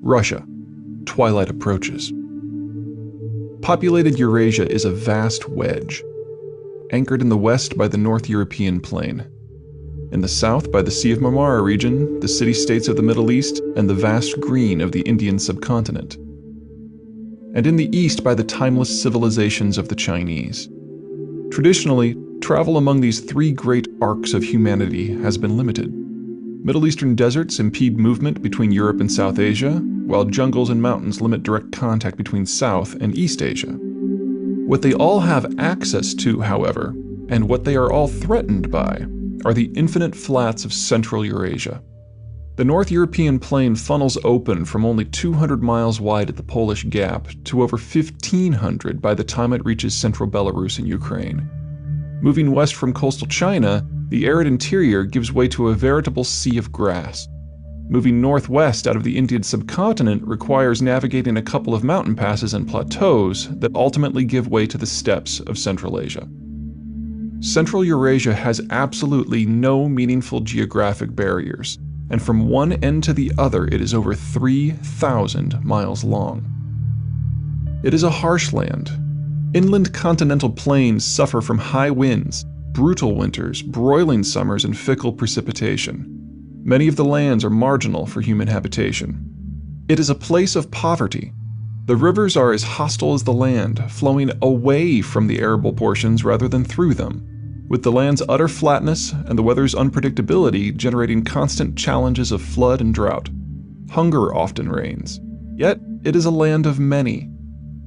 Russia. Twilight approaches. Populated Eurasia is a vast wedge, anchored in the west by the North European plain, in the south by the Sea of Marmara region, the city-states of the Middle East, and the vast green of the Indian subcontinent, and in the east by the timeless civilizations of the Chinese. Traditionally, travel among these three great arcs of humanity has been limited. Middle Eastern deserts impede movement between Europe and South Asia, while jungles and mountains limit direct contact between South and East Asia. What they all have access to, however, and what they are all threatened by, are the infinite flats of Central Eurasia. The North European plain funnels open from only 200 miles wide at the Polish Gap to over 1,500 by the time it reaches central Belarus and Ukraine. Moving west from coastal China, the arid interior gives way to a veritable sea of grass. Moving northwest out of the Indian subcontinent requires navigating a couple of mountain passes and plateaus that ultimately give way to the steppes of Central Asia. Central Eurasia has absolutely no meaningful geographic barriers, and from one end to the other it is over 3,000 miles long. It is a harsh land. Inland continental plains suffer from high winds, brutal winters, broiling summers, and fickle precipitation. Many of the lands are marginal for human habitation. It is a place of poverty. The rivers are as hostile as the land, flowing away from the arable portions rather than through them, with the land's utter flatness and the weather's unpredictability generating constant challenges of flood and drought. Hunger often reigns. Yet, it is a land of many.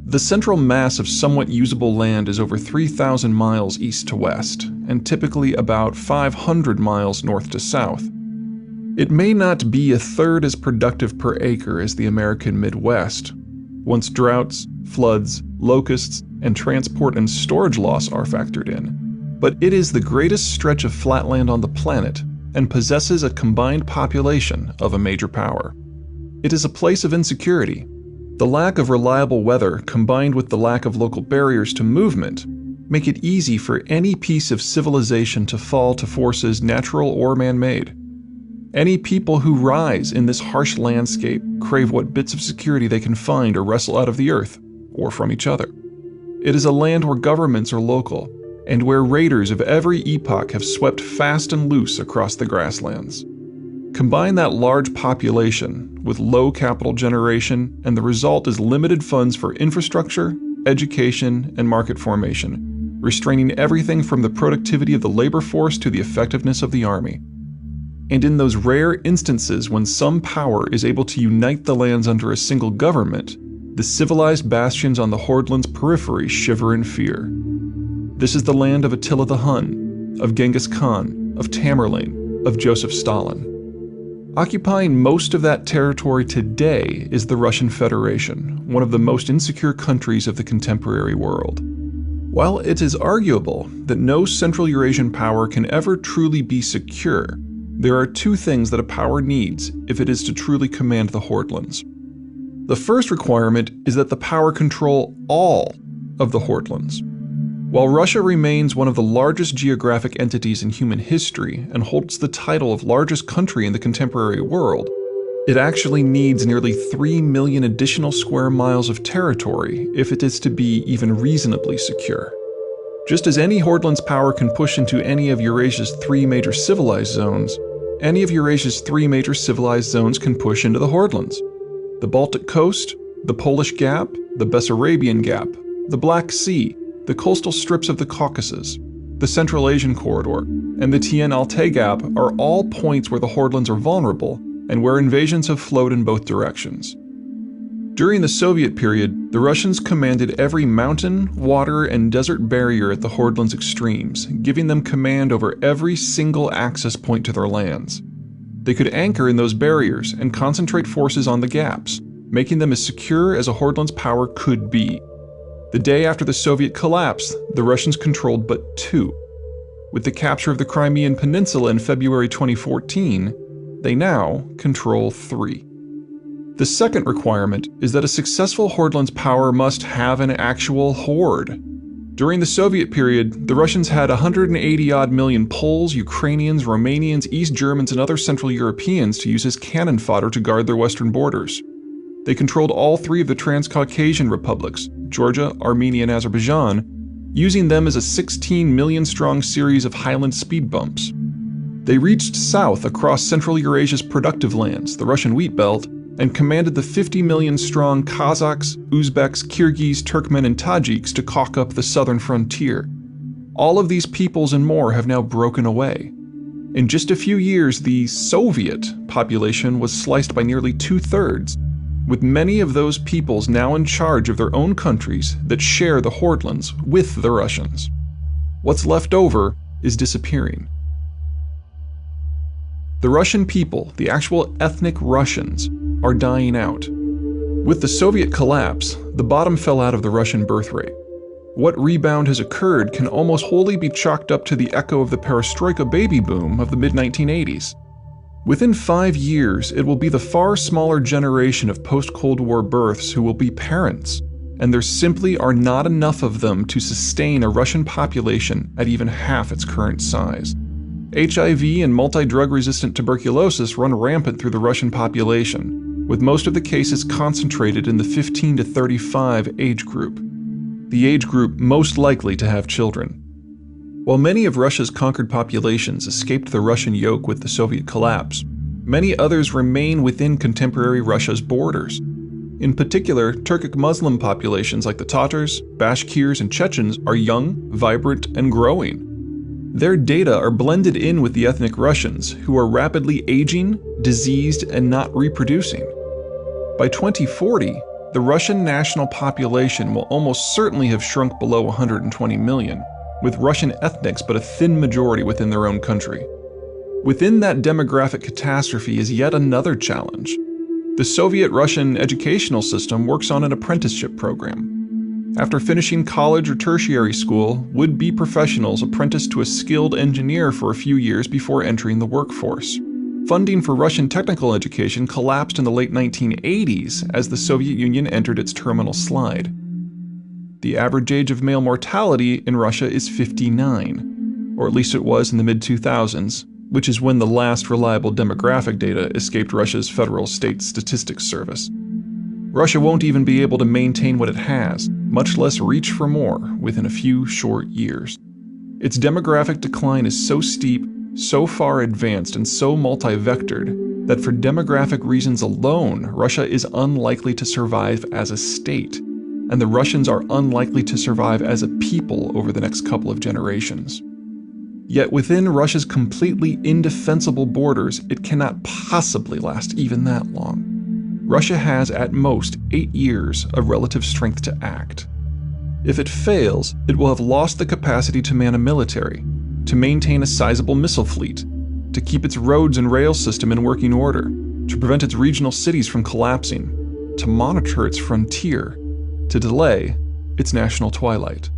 The central mass of somewhat usable land is over 3,000 miles east to west, and typically about 500 miles north to south. It may not be a third as productive per acre as the American Midwest, once droughts, floods, locusts, and transport and storage loss are factored in, but it is the greatest stretch of flatland on the planet and possesses a combined population of a major power. It is a place of insecurity. The lack of reliable weather combined with the lack of local barriers to movement make it easy for any piece of civilization to fall to forces natural or man-made. Any people who rise in this harsh landscape crave what bits of security they can find or wrestle out of the earth, or from each other. It is a land where governments are local, and where raiders of every epoch have swept fast and loose across the grasslands. Combine that large population with low capital generation, and the result is limited funds for infrastructure, education, and market formation, restraining everything from the productivity of the labor force to the effectiveness of the army. And in those rare instances when some power is able to unite the lands under a single government, the civilized bastions on the Hordeland's periphery shiver in fear. This is the land of Attila the Hun, of Genghis Khan, of Tamerlane, of Joseph Stalin. Occupying most of that territory today is the Russian Federation, one of the most insecure countries of the contemporary world. While it is arguable that no Central Eurasian power can ever truly be secure, there are two things that a power needs if it is to truly command the Hordelands. The first requirement is that the power control all of the Hordelands. While Russia remains one of the largest geographic entities in human history and holds the title of largest country in the contemporary world, it actually needs nearly 3 million additional square miles of territory if it is to be even reasonably secure. Just as any Hordeland's power can push into any of Eurasia's 3 major civilized zones, any of Eurasia's 3 major civilized zones can push into the Hordelands. The Baltic coast, the Polish Gap, the Bessarabian Gap, the Black Sea, the coastal strips of the Caucasus, the Central Asian Corridor, and the Tien-Altai Gap are all points where the Hordelands are vulnerable and where invasions have flowed in both directions. During the Soviet period, the Russians commanded every mountain, water, and desert barrier at the Hordelands' extremes, giving them command over every single access point to their lands. They could anchor in those barriers and concentrate forces on the gaps, making them as secure as a Hordeland's power could be. The day after the Soviet collapse, the Russians controlled but 2. With the capture of the Crimean Peninsula in February 2014, they now control 3. The second requirement is that a successful Hordeland's power must have an actual horde. During the Soviet period, the Russians had 180-odd million Poles, Ukrainians, Romanians, East Germans, and other Central Europeans to use as cannon fodder to guard their western borders. They controlled all three of the Transcaucasian republics, Georgia, Armenia, and Azerbaijan, using them as a 16 million-strong series of highland speed bumps. They reached south across Central Eurasia's productive lands, the Russian wheat belt, and commanded the 50 million-strong Kazakhs, Uzbeks, Kyrgyz, Turkmen, and Tajiks to caulk up the southern frontier. All of these peoples and more have now broken away. In just a few years, the Soviet population was sliced by nearly 2/3, with many of those peoples now in charge of their own countries that share the Hordelands with the Russians. What's left over is disappearing. The Russian people, the actual ethnic Russians, are dying out. With the Soviet collapse, the bottom fell out of the Russian birth rate. What rebound has occurred can almost wholly be chalked up to the echo of the perestroika baby boom of the mid-1980s. Within 5 years, it will be the far smaller generation of post-Cold War births who will be parents, and there simply are not enough of them to sustain a Russian population at even half its current size. HIV and multi-drug resistant tuberculosis run rampant through the Russian population, with most of the cases concentrated in the 15 to 35 age group, the age group most likely to have children. While many of Russia's conquered populations escaped the Russian yoke with the Soviet collapse, many others remain within contemporary Russia's borders. In particular, Turkic Muslim populations like the Tatars, Bashkirs, and Chechens are young, vibrant, and growing. Their data are blended in with the ethnic Russians, who are rapidly aging, diseased, and not reproducing. By 2040, the Russian national population will almost certainly have shrunk below 120 million, with Russian ethnics but a thin majority within their own country. Within that demographic catastrophe is yet another challenge. The Soviet-Russian educational system works on an apprenticeship program. After finishing college or tertiary school, would-be professionals apprentice to a skilled engineer for a few years before entering the workforce. Funding for Russian technical education collapsed in the late 1980s as the Soviet Union entered its terminal slide. The average age of male mortality in Russia is 59, or at least it was in the mid-2000s, which is when the last reliable demographic data escaped Russia's Federal State Statistics Service. Russia won't even be able to maintain what it has, much less reach for more, within a few short years. Its demographic decline is so steep, so far advanced, and so multi-vectored that for demographic reasons alone, Russia is unlikely to survive as a state, and the Russians are unlikely to survive as a people over the next couple of generations. Yet within Russia's completely indefensible borders, it cannot possibly last even that long. Russia has at most 8 years of relative strength to act. If it fails, it will have lost the capacity to man a military, to maintain a sizable missile fleet, to keep its roads and rail system in working order, to prevent its regional cities from collapsing, to monitor its frontier, to delay its national twilight.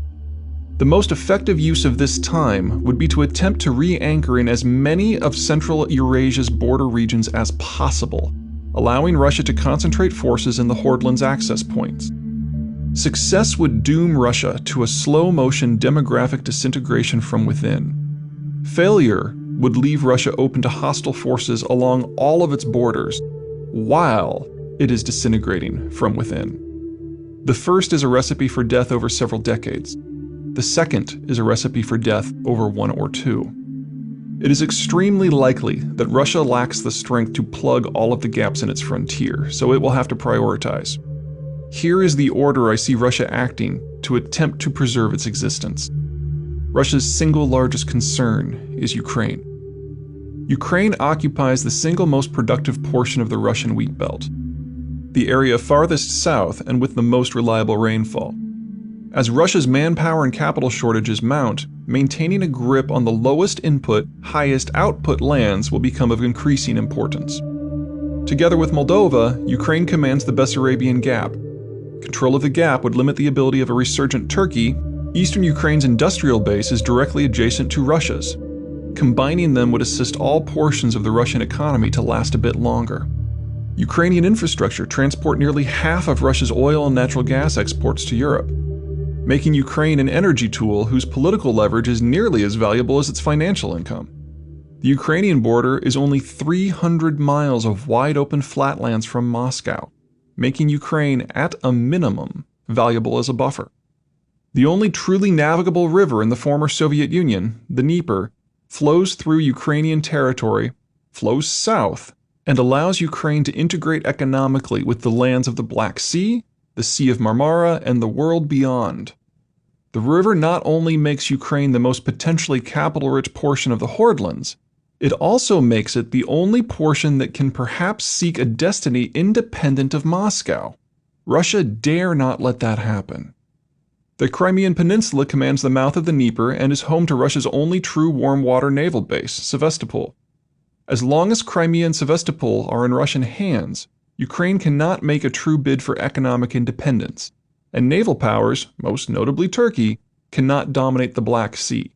The most effective use of this time would be to attempt to re-anchor in as many of Central Eurasia's border regions as possible, allowing Russia to concentrate forces in the Hordelands access points. Success would doom Russia to a slow-motion demographic disintegration from within. Failure would leave Russia open to hostile forces along all of its borders, while it is disintegrating from within. The first is a recipe for death over several decades. The second is a recipe for death over 1 or 2. It is extremely likely that Russia lacks the strength to plug all of the gaps in its frontier, so it will have to prioritize. Here is the order I see Russia acting to attempt to preserve its existence. Russia's single largest concern is Ukraine. Ukraine occupies the single most productive portion of the Russian wheat belt, the area farthest south and with the most reliable rainfall. As Russia's manpower and capital shortages mount, maintaining a grip on the lowest input, highest output lands will become of increasing importance. Together with Moldova, Ukraine commands the Bessarabian Gap. Control of the gap would limit the ability of a resurgent Turkey. Eastern Ukraine's industrial base is directly adjacent to Russia's. Combining them would assist all portions of the Russian economy to last a bit longer. Ukrainian infrastructure transport nearly half of Russia's oil and natural gas exports to Europe, making Ukraine an energy tool whose political leverage is nearly as valuable as its financial income. The Ukrainian border is only 300 miles of wide-open flatlands from Moscow. making Ukraine, at a minimum, valuable as a buffer. The only truly navigable river in the former Soviet Union, the Dnieper, flows through Ukrainian territory, flows south, and allows Ukraine to integrate economically with the lands of the Black Sea, the Sea of Marmara, and the world beyond. The river not only makes Ukraine the most potentially capital-rich portion of the Hordelands, it also makes it the only portion that can perhaps seek a destiny independent of Moscow. Russia dare not let that happen. The Crimean Peninsula commands the mouth of the Dnieper and is home to Russia's only true warm-water naval base, Sevastopol. As long as Crimea and Sevastopol are in Russian hands, Ukraine cannot make a true bid for economic independence, and naval powers, most notably Turkey, cannot dominate the Black Sea.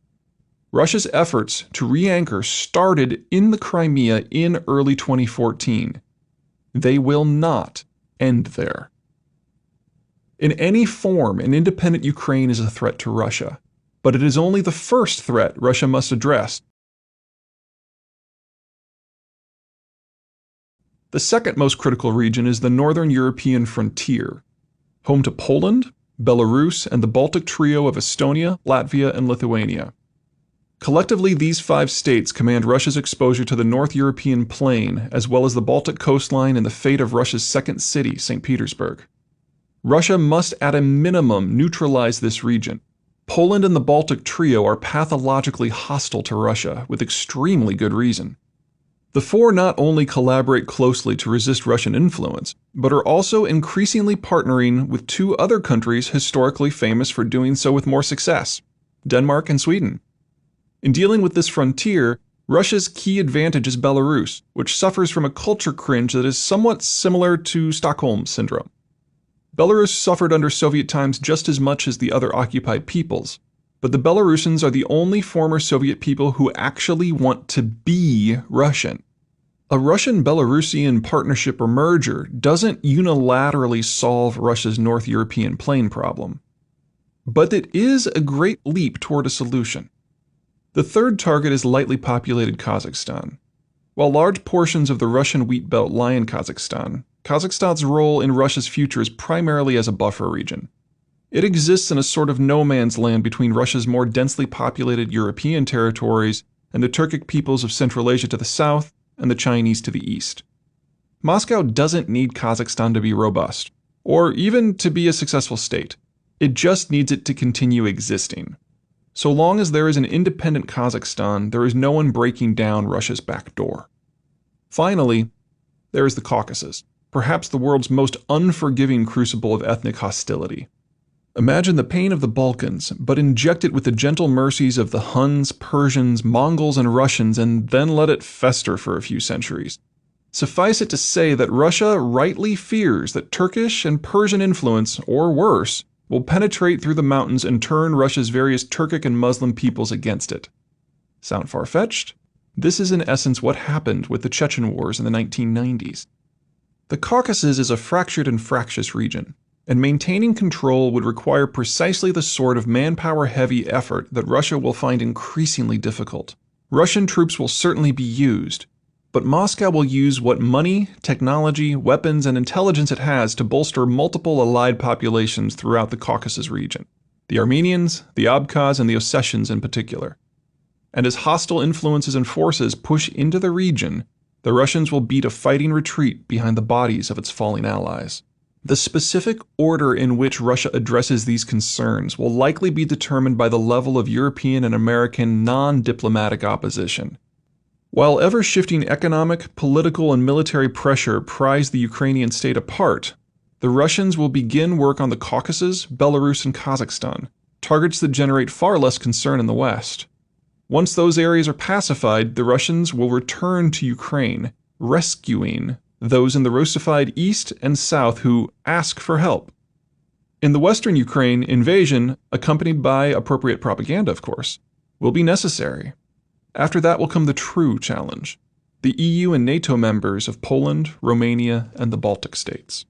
Russia's efforts to re-anchor started in the Crimea in early 2014. They will not end there. In any form, an independent Ukraine is a threat to Russia, but it is only the first threat Russia must address. The second most critical region is the northern European frontier, home to Poland, Belarus, and the Baltic trio of Estonia, Latvia, and Lithuania. Collectively, these 5 states command Russia's exposure to the North European plain, as well as the Baltic coastline and the fate of Russia's second city, St. Petersburg. Russia must at a minimum neutralize this region. Poland and the Baltic trio are pathologically hostile to Russia, with extremely good reason. The 4 not only collaborate closely to resist Russian influence, but are also increasingly partnering with 2 other countries historically famous for doing so with more success, Denmark and Sweden. In dealing with this frontier, Russia's key advantage is Belarus, which suffers from a culture cringe that is somewhat similar to Stockholm Syndrome. Belarus suffered under Soviet times just as much as the other occupied peoples, but the Belarusians are the only former Soviet people who actually want to be Russian. A Russian-Belarusian partnership or merger doesn't unilaterally solve Russia's North European plain problem, but it is a great leap toward a solution. The third target is lightly populated Kazakhstan. While large portions of the Russian wheat belt lie in Kazakhstan, Kazakhstan's role in Russia's future is primarily as a buffer region. It exists in a sort of no man's land between Russia's more densely populated European territories and the Turkic peoples of Central Asia to the south and the Chinese to the east. Moscow doesn't need Kazakhstan to be robust, or even to be a successful state. It just needs it to continue existing. So long as there is an independent Kazakhstan, there is no one breaking down Russia's back door. Finally, there is the Caucasus, perhaps the world's most unforgiving crucible of ethnic hostility. Imagine the pain of the Balkans, but inject it with the gentle mercies of the Huns, Persians, Mongols, and Russians, and then let it fester for a few centuries. Suffice it to say that Russia rightly fears that Turkish and Persian influence, or worse, will penetrate through the mountains and turn Russia's various Turkic and Muslim peoples against it. Sound far-fetched? This is in essence what happened with the Chechen Wars in the 1990s. The Caucasus is a fractured and fractious region, and maintaining control would require precisely the sort of manpower-heavy effort that Russia will find increasingly difficult. Russian troops will certainly be used, but Moscow will use what money, technology, weapons, and intelligence it has to bolster multiple allied populations throughout the Caucasus region, the Armenians, the Abkhaz, and the Ossetians in particular. And as hostile influences and forces push into the region, the Russians will beat a fighting retreat behind the bodies of its falling allies. The specific order in which Russia addresses these concerns will likely be determined by the level of European and American non-diplomatic opposition. While ever-shifting economic, political, and military pressure prise the Ukrainian state apart, the Russians will begin work on the Caucasus, Belarus, and Kazakhstan, targets that generate far less concern in the West. Once those areas are pacified, the Russians will return to Ukraine, rescuing those in the Russified East and South who ask for help. In the western Ukraine, invasion, accompanied by appropriate propaganda of course, will be necessary. After that will come the true challenge, the EU and NATO members of Poland, Romania, and the Baltic states.